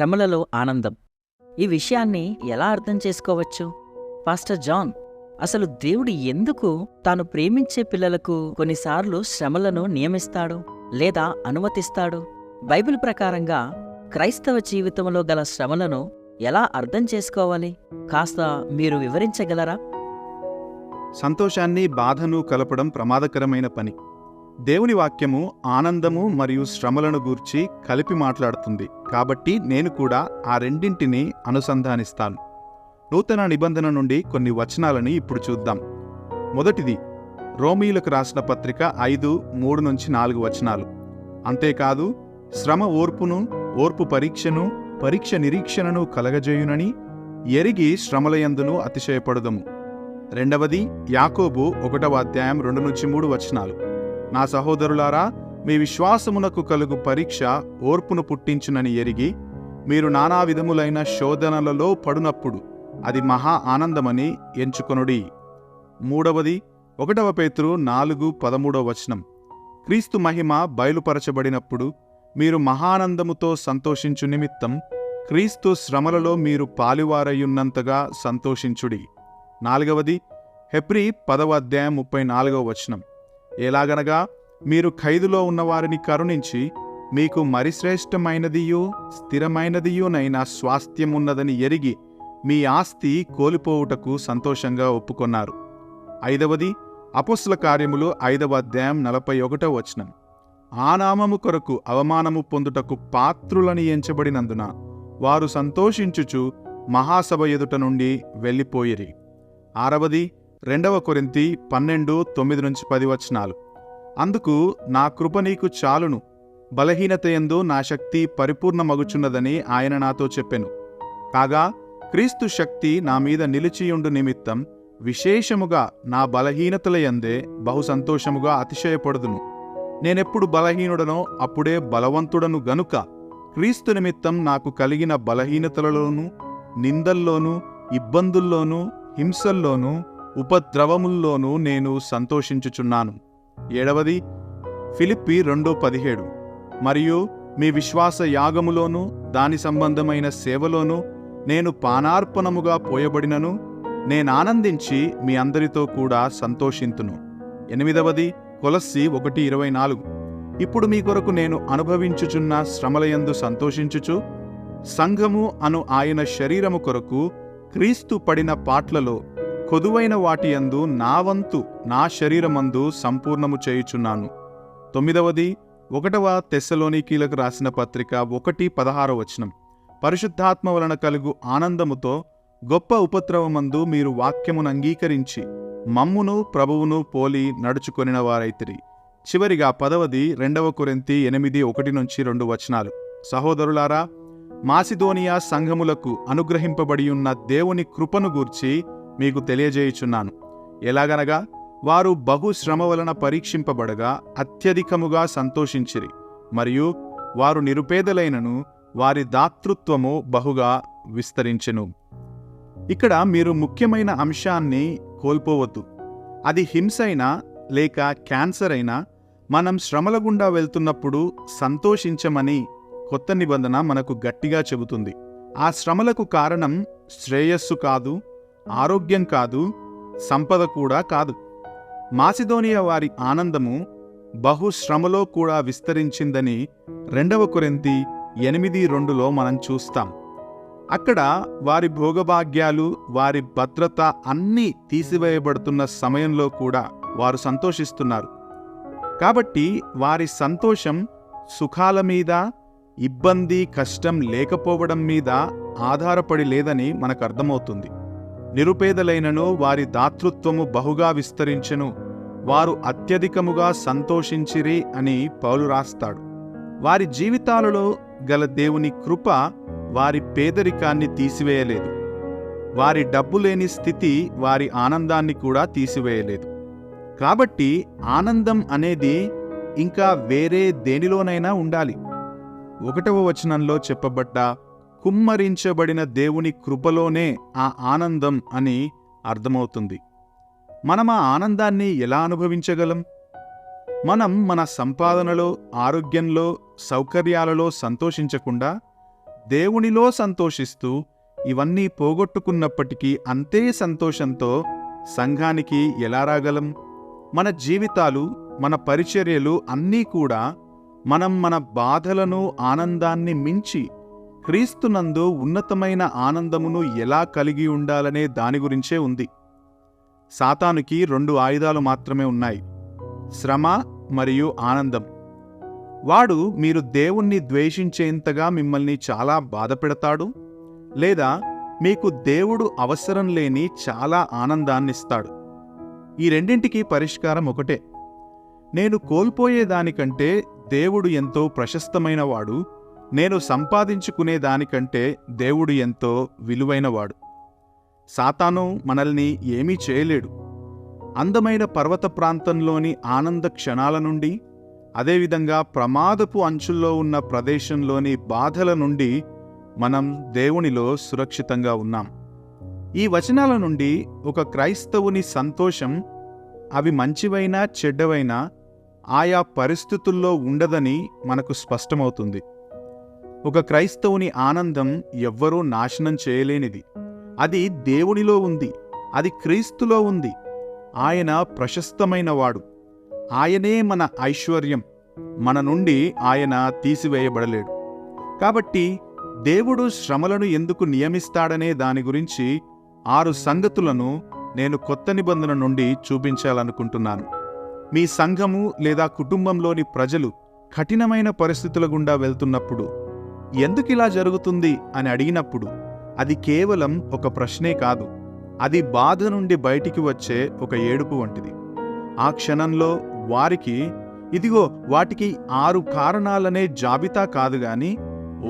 శ్రమలలో ఆనందం. ఈ విషయాన్ని ఎలా అర్థం చేసుకోవచ్చు? పాస్టర్ జాన్, అసలు దేవుడు ఎందుకు తాను ప్రేమించే పిల్లలకు కొన్నిసార్లు శ్రమలను నియమిస్తాడు లేదా అనుమతిస్తాడు? బైబిల్ ప్రకారంగా క్రైస్తవ జీవితంలో గల శ్రమలను ఎలా అర్థం చేసుకోవాలి? కాస్త మీరు వివరించగలరా? సంతోషాన్ని, బాధను కలపడం ప్రమాదకరమైన పని. దేవుని వాక్యము ఆనందము మరియు శ్రమలను గూర్చి కలిపి మాట్లాడుతుంది. కాబట్టి నేను కూడా ఆ రెండింటినీ అనుసంధానిస్తాను. నూతన నిబంధన నుండి కొన్ని వచనాలని ఇప్పుడు చూద్దాం. మొదటిది రోమీయులకు రాసిన పత్రిక 5:3-4 వచనాలు. అంతేకాదు, శ్రమ ఓర్పును, ఓర్పు పరీక్షను, పరీక్ష నిరీక్షణను కలగజేయునని ఎరిగి శ్రమలయందును అతిశయపడుదము. రెండవది యాకోబు 1:2-3 వచనాలు. నా సహోదరులారా, మీ విశ్వాసమునకు కలుగు పరీక్ష ఓర్పును పుట్టించునని ఎరిగి మీరు నానా విధములైన శోధనలలో పడునప్పుడు అది మహా ఆనందమని ఎంచుకొనుడి. మూడవది 1 పేతురు 4:13 వచనం. క్రీస్తు మహిమ బయలుపరచబడినప్పుడు మీరు మహానందముతో సంతోషించు నిమిత్తం క్రీస్తు శ్రమలలో మీరు పాలువారయున్నంతగా సంతోషించుడి. నాలుగవది హెబ్రీ 10:34 వచనం. ఎలాగనగా మీరు ఖైదులో ఉన్నవారిని కరుణించి మీకు మరి శ్రేష్టమైనదియూ స్థిరమైనదియూనైన స్వాస్థ్యమున్నదని ఎరిగి మీ ఆస్తి కోల్పోవుటకు సంతోషంగా ఒప్పుకొన్నారు. ఐదవది అపొస్తల కార్యములు 5:41 వచనం. ఆ నామము కొరకు అవమానము పొందుటకు పాత్రులని ఎంచబడినందున వారు సంతోషించుచు మహాసభ ఎదుట నుండి వెళ్ళిపోయిరి. ఆరవది 2 కొరింథీ 12:9-10 వచనాలు. అందుకు నా కృప నీకు చాలును, బలహీనతయందు నా శక్తి పరిపూర్ణమగుచున్నదని ఆయన నాతో చెప్పెను. కాగా క్రీస్తు శక్తి నా మీద నిలిచియుండు నిమిత్తం విశేషముగా నా బలహీనతలయందే బహు సంతోషముగా అతిశయపడుదును. నేనెప్పుడు బలహీనుడనో అప్పుడే బలవంతుడను గనుక క్రీస్తు నిమిత్తం నాకు కలిగిన బలహీనతలలోనూ, నిందల్లోనూ, ఇబ్బందుల్లోనూ, హింసల్లోనూ, ఉపద్రవముల్లోనూ నేను సంతోషించుచున్నాను. ఏడవది ఫిలిప్పీ 2:17. మరియు మీ విశ్వాస యాగములోనూ దాని సంబంధమైన సేవలోనూ నేను పానార్పణముగా పోయబడినను నేనానందించి మీ అందరితో కూడా సంతోషింతును. ఎనిమిదవది కొలస్సీ 1:24. ఇప్పుడు మీ కొరకు నేను అనుభవించుచున్న శ్రమలయందు సంతోషించుచు సంఘము అను ఆయన శరీరము కొరకు క్రీస్తు పడిన పాట్లలో కొదువైన వాటియందు నా వంతు నా శరీరమందు సంపూర్ణము చేయుచున్నాను. తొమ్మిదవది 1 తెస్సలోనికీలకు రాసిన పత్రిక 1:16 వచనం. పరిశుద్ధాత్మ వలన కలుగు ఆనందముతో గొప్ప ఉపద్రవమందు మీరు వాక్యమును అంగీకరించి మమ్మును ప్రభువును పోలి నడుచుకొనిన వారైతిరి. చివరిగా 10వది 2 కొరింథీ 8:1-2 వచనాలు. సహోదరులారా, మాసిదోనియా సంఘములకు అనుగ్రహింపబడియున్న దేవుని కృపను గూర్చి మీకు తెలియజేయుచున్నాను. ఎలాగనగా వారు బహుశ్రమ వలన పరీక్షింపబడగా అత్యధికముగా సంతోషించిరి, మరియు వారు నిరుపేదలైనను వారి దాతృత్వము బహుగా విస్తరించెను. ఇక్కడ మీరు ముఖ్యమైన అంశాన్ని కోల్పోవద్దు. అది హింసైనా లేక క్యాన్సర్ అయినా మనం శ్రమల గుండా వెళ్తున్నప్పుడు సంతోషించమని కొత్త నిబంధన మనకు గట్టిగా చెబుతుంది. ఆ శ్రమలకు కారణం శ్రేయస్సు కాదు, ఆరోగ్యం కాదు, సంపద కూడా కాదు. మాసిదోనియా వారి ఆనందము బహుశ్రమలో కూడా విస్తరించిందని 2 కొరింథీ 8:2లో మనం చూస్తాం. అక్కడ వారి భోగభాగ్యాలు, వారి భద్రత అన్నీ తీసివేయబడుతున్న సమయంలో కూడా వారు సంతోషిస్తున్నారు. కాబట్టి వారి సంతోషం సుఖాల మీద, ఇబ్బంది, కష్టం లేకపోవడం మీద ఆధారపడి లేదని మనకు అర్థమవుతుంది. నిరుపేదలైనను వారి దాతృత్వము బహుగా విస్తరించెను, వారు అత్యధికముగా సంతోషించిరి అని పౌలు రాస్తాడు. వారి జీవితాలలో గల దేవుని కృప వారి పేదరికాన్ని తీసివేయలేదు. వారి డబ్బు లేని స్థితి వారి ఆనందాన్ని కూడా తీసివేయలేదు. కాబట్టి ఆనందం అనేది ఇంకా వేరే దేనిలోనైనా ఉండాలి. 1వ వచనంలో చెప్పబడ్డ కుమ్మరించబడిన దేవుని కృపలోనే ఆ ఆనందం అని అర్థమవుతుంది. మనం ఆ ఆనందాన్ని ఎలా అనుభవించగలం? మనం మన సంపాదనలో, ఆరోగ్యంలో, సౌకర్యాలలో సంతోషించకుండా దేవునిలో సంతోషిస్తూ ఇవన్నీ పోగొట్టుకున్నప్పటికీ అంతే సంతోషంతో సంఘానికి ఎలా రాగలం? మన జీవితాలు, మన పరిచర్యలు అన్నీ కూడా మన బాధలను, ఆనందాన్ని మించి క్రీస్తునందు ఉన్నతమైన ఆనందమును ఎలా కలిగి ఉండాలనే దాని గురించే ఉంది. సాతానుకి 2 ఆయుధాలు మాత్రమే ఉన్నాయి: శ్రమ మరియు ఆనందం. వాడు మీరు దేవుణ్ణి ద్వేషించేంతగా మిమ్మల్ని చాలా బాధపెడతాడు, లేదా మీకు దేవుడు అవసరం లేని చాలా ఆనందాన్నిస్తాడు. ఈ రెండింటికి పరిష్కారం ఒకటే. నేను కోల్పోయేదానికంటే దేవుడు ఎంతో ప్రశస్తమైనవాడు, నేను సంపాదించుకునేదానికంటే దేవుడు ఎంతో విలువైనవాడు. సాతాను మనల్ని ఏమీ చేయలేడు. అందమైన పర్వత ప్రాంతంలోని ఆనంద క్షణాల నుండి, అదేవిధంగా ప్రమాదపు అంచుల్లో ఉన్న ప్రదేశంలోని బాధల నుండి మనం దేవునిలో సురక్షితంగా ఉన్నాం. ఈ వచనాల నుండి ఒక క్రైస్తవుని సంతోషం, అవి మంచివైనా చెడ్డవైనా, ఆయా పరిస్థితుల్లో ఉండదని మనకు స్పష్టమవుతుంది. ఒక క్రైస్తవుని ఆనందం ఎవ్వరూ నాశనం చేయలేనిది. అది దేవునిలో ఉంది, అది క్రీస్తులో ఉంది. ఆయన ప్రశస్తమైనవాడు. ఆయనే మన ఐశ్వర్యం. మన నుండి ఆయన తీసివేయబడలేడు. కాబట్టి దేవుడు శ్రమలను ఎందుకు నియమిస్తాడనే దాని గురించి 6 సంగతులను నేను కొత్త నిబంధన నుండి చూపించాలనుకుంటున్నాను. మీ సంఘము లేదా కుటుంబంలోని ప్రజలు కఠినమైన పరిస్థితుల గుండా వెళ్తున్నప్పుడు, ఎందుకిలా జరుగుతుంది అని అడిగినప్పుడు, అది కేవలం ఒక ప్రశ్నే కాదు. అది బాధ నుండి బయటికి వచ్చే ఒక ఏడుపు వంటిది. ఆ క్షణంలో వారికి ఇదిగో వాటికి 6 కారణాలనే జాబితా కాదుగాని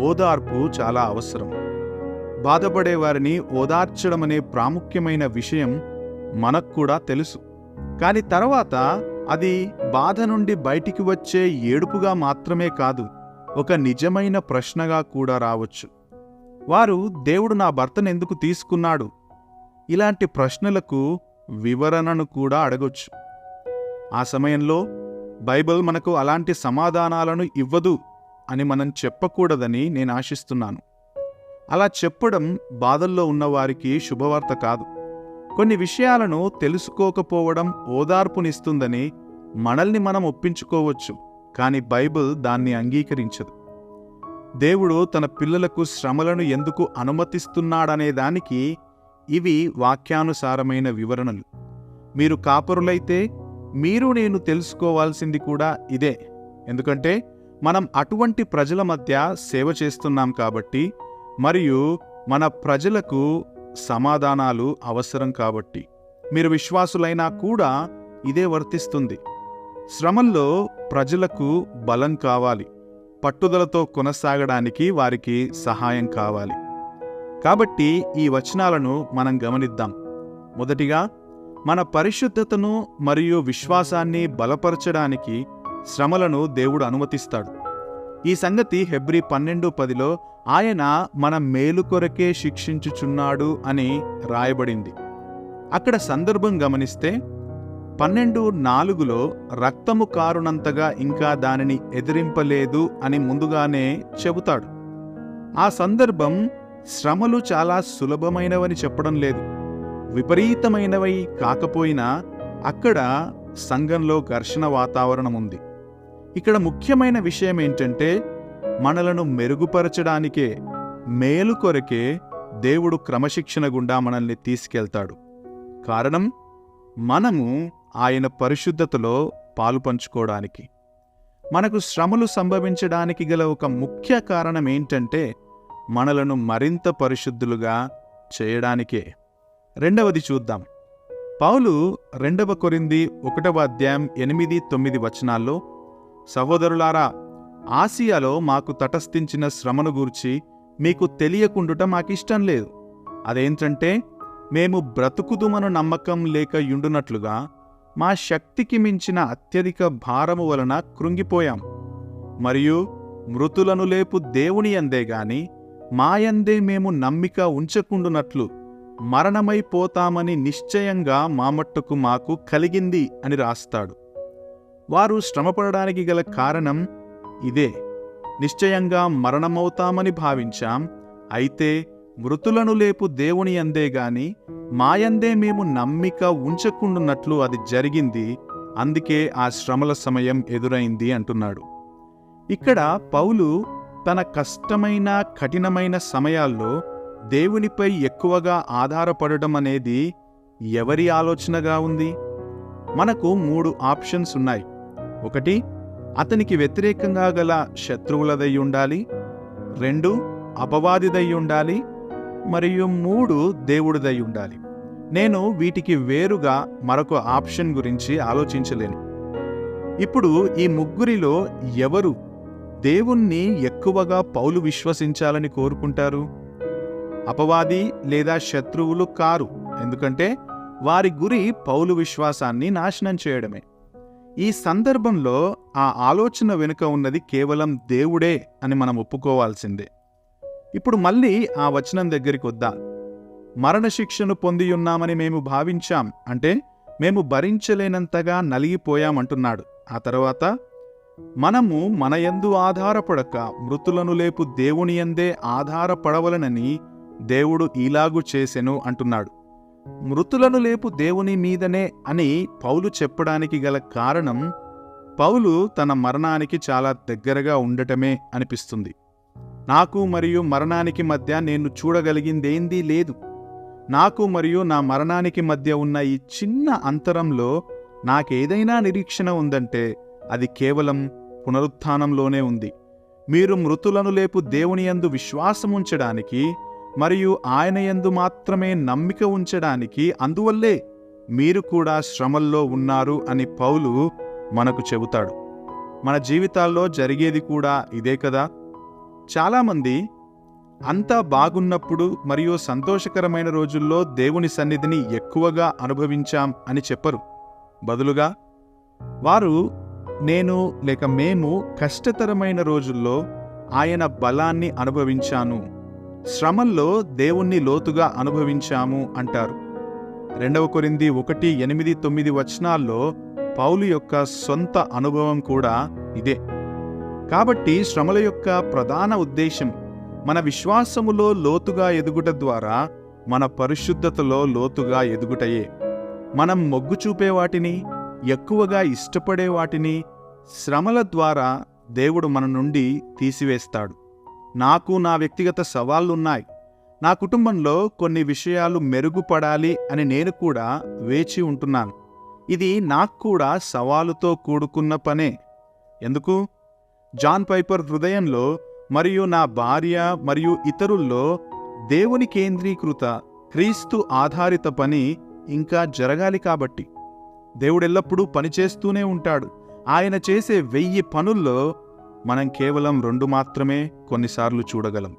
ఓదార్పు చాలా అవసరం. బాధపడేవారిని ఓదార్చడమనే ప్రాముఖ్యమైన విషయం మనక్కూడా తెలుసు. కాని తర్వాత అది బాధ నుండి బయటికి వచ్చే ఏడుపుగా మాత్రమే కాదు, ఒక నిజమైన ప్రశ్నగా కూడా రావచ్చు. వారు దేవుడు నా భర్తను ఎందుకు తీసుకున్నాడు? ఇలాంటి ప్రశ్నలకు వివరణను కూడా అడగొచ్చు. ఆ సమయంలో బైబిల్ మనకు అలాంటి సమాధానాలను ఇవ్వదు అని మనం చెప్పకూడదని నేను ఆశిస్తున్నాను. అలా చెప్పడం బాధల్లో ఉన్నవారికి శుభవార్త కాదు. కొన్ని విషయాలను తెలుసుకోకపోవడం ఓదార్పునిస్తుందని మనల్ని మనం ఒప్పించుకోవచ్చు, కానీ బైబిల్ దాన్ని అంగీకరించదు. దేవుడు తన పిల్లలకు శ్రమలను ఎందుకు అనుమతిస్తున్నాడనే దానికి ఇవి వాక్యానుసారమైన వివరణలు. మీరు కాపరులైతే మీరు నేను తెలుసుకోవాల్సింది కూడా ఇదే. ఎందుకంటే మనం అటువంటి ప్రజల మధ్య సేవ చేస్తున్నాం కాబట్టి, మరియు మన ప్రజలకు సమాధానాలు అవసరం కాబట్టి. మీరు విశ్వాసులైనా కూడా ఇదే వర్తిస్తుంది. శ్రమల్లో ప్రజలకు బలం కావాలి, పట్టుదలతో కొనసాగడానికి వారికి సహాయం కావాలి. కాబట్టి ఈ వచనాలను మనం గమనిద్దాం. మొదటిగా, మన పరిశుద్ధతను మరియు విశ్వాసాన్ని బలపరచడానికి శ్రమలను దేవుడు అనుమతిస్తాడు. ఈ సంగతి హెబ్రీ 12:10లో ఆయన మన మేలు కొరకే శిక్షించుచున్నాడు అని రాయబడింది. అక్కడ సందర్భం గమనిస్తే 12:4లో రక్తము కారునంతగా ఇంకా దానిని ఎదిరింపలేదు అని ముందుగానే చెబుతాడు. ఆ సందర్భం శ్రమలు చాలా సులభమైనవని చెప్పడం లేదు, విపరీతమైనవి కాకపోయినా అక్కడ సంఘంలో ఘర్షణ వాతావరణం ఉంది. ఇక్కడ ముఖ్యమైన విషయం ఏంటంటే, మనలను మెరుగుపరచడానికే, మేలు కొరకే దేవుడు క్రమశిక్షణ గుండా మనల్ని తీసుకెళ్తాడు. కారణం, మనము ఆయన పరిశుద్ధతలో పాలు పంచుకోవడానికి. మనకు శ్రమలు సంభవించడానికి గల ఒక ముఖ్య కారణం ఏంటంటే, మనలను మరింత పరిశుద్ధులుగా చేయడానికే. రెండవది చూద్దాం. పౌలు 2 కొరింథీ 1:8-9 వచనాల్లో, సహోదరులారా, ఆసియాలో మాకు తటస్థించిన శ్రమను గూర్చి మీకు తెలియకుండుట మాకిష్టం లేదు. అదేంటంటే, మేము బ్రతుకుదుమను నమ్మకం లేక యుండునట్లుగా మా శక్తికి మించిన అత్యధిక భారము వలన కృంగిపోయాం. మరియు మృతులను లేపు దేవుని యందే గాని మాయందే మేము నమ్మిక ఉంచకుండునట్లు మరణమైపోతామని నిశ్చయంగా మా మట్టుకు మాకు కలిగింది అని రాస్తాడు. వారు శ్రమపడడానికి గల కారణం ఇదే. నిశ్చయంగా మరణమవుతామని భావించాం. అయితే మృతులను లేపు దేవుని యందే గాని మాయందే మేము నమ్మిక ఉంచకుండున్నట్లు అది జరిగింది. అందుకే ఆ శ్రమల సమయం ఎదురైంది అంటున్నాడు. ఇక్కడ పౌలు తన కష్టమైన కఠినమైన సమయాల్లో దేవునిపై ఎక్కువగా ఆధారపడడం అనేది ఎవరి ఆలోచనగా ఉంది? మనకు 3 ఆప్షన్స్ ఉన్నాయి. 1, అతనికి వ్యతిరేకంగా గల శత్రువులదై ఉండాలి. 2, అపవాదిదై ఉండాలి. మరియు 3, దేవుడిదై ఉండాలి. నేను వీటికి వేరుగా మరొక ఆప్షన్ గురించి ఆలోచించలేను. ఇప్పుడు ఈ ముగ్గురిలో ఎవరు దేవుణ్ణి ఎక్కువగా పౌలు విశ్వసించాలని కోరుకుంటారు? అపవాది లేదా శత్రువులు కారు. ఎందుకంటే వారి గురి పౌలు విశ్వాసాన్ని నాశనం చేయడమే. ఈ సందర్భంలో ఆ ఆలోచన వెనుక ఉన్నది కేవలం దేవుడే అని మనం ఒప్పుకోవాల్సిందే. ఇప్పుడు మళ్ళీ ఆ వచనం దగ్గరికి వద్దాం. మరణశిక్షను పొందియున్నామని మేము భావించాం, అంటే మేము భరించలేనంతగా నలిగిపోయామంటున్నాడు. ఆ తర్వాత మనము మనయందు ఆధారపడక మృతులను లేపు దేవుని యందే ఆధారపడవలనని దేవుడు ఇలాగు చేసెను అంటున్నాడు. మృతులను లేపు దేవుని మీదనే అని పౌలు చెప్పడానికి గల కారణం పౌలు తన మరణానికి చాలా దగ్గరగా ఉండటమే అనిపిస్తుంది. నాకు మరియు మరణానికి మధ్య నేను చూడగలిగిందేందీ లేదు. నాకు మరియు నా మరణానికి మధ్య ఉన్న ఈ చిన్న అంతరంలో నాకేదైనా నిరీక్షణ ఉందంటే అది కేవలం పునరుత్థానంలోనే ఉంది. మీరు మృతులను లేపు దేవుని యందు విశ్వాసముంచడానికి మరియు ఆయన యందు మాత్రమే నమ్మిక ఉంచడానికి, అందువల్లే మీరు కూడా శ్రమల్లో ఉన్నారు అని పౌలు మనకు చెబుతాడు. మన జీవితాల్లో జరిగేది కూడా ఇదే కదా. చాలామంది అంతా బాగున్నప్పుడు మరియు సంతోషకరమైన రోజుల్లో దేవుని సన్నిధిని ఎక్కువగా అనుభవించాం అని చెప్పరు. బదులుగా వారు నేను లేక మేము కష్టతరమైన రోజుల్లో ఆయన బలాన్ని అనుభవించాను, శ్రమల్లో దేవుణ్ణి లోతుగా అనుభవించాము అంటారు. 2 కొరింథీ 1:8-9 వచనాల్లో పౌలు యొక్క సొంత అనుభవం కూడా ఇదే. కాబట్టి శ్రమల యొక్క ప్రధాన ఉద్దేశం మన విశ్వాసములో లోతుగా ఎదుగుట ద్వారా మన పరిశుద్ధతలో లోతుగా ఎదుగుటయే. మనం మొగ్గు చూపే వాటిని, ఎక్కువగా ఇష్టపడే వాటిని శ్రమల ద్వారా దేవుడు మన నుండి తీసివేస్తాడు. నాకు నా వ్యక్తిగత సవాళ్లున్నాయి. నా కుటుంబంలో కొన్ని విషయాలు మెరుగుపడాలి అని నేను కూడా వేచి ఉంటున్నాను. ఇది నాకు కూడా సవాలుతో కూడుకున్న పనే. ఎందుకు? జాన్ పైపర్ హృదయంలో మరియు నా భార్య మరియు ఇతరుల్లో దేవుని కేంద్రీకృత క్రీస్తు ఆధారిత పని ఇంకా జరగాలి కాబట్టి. దేవుడెల్లప్పుడూ పనిచేస్తూనే ఉంటాడు. ఆయన చేసే 1000 పనుల్లో మనం కేవలం 2 మాత్రమే కొన్నిసార్లు చూడగలం.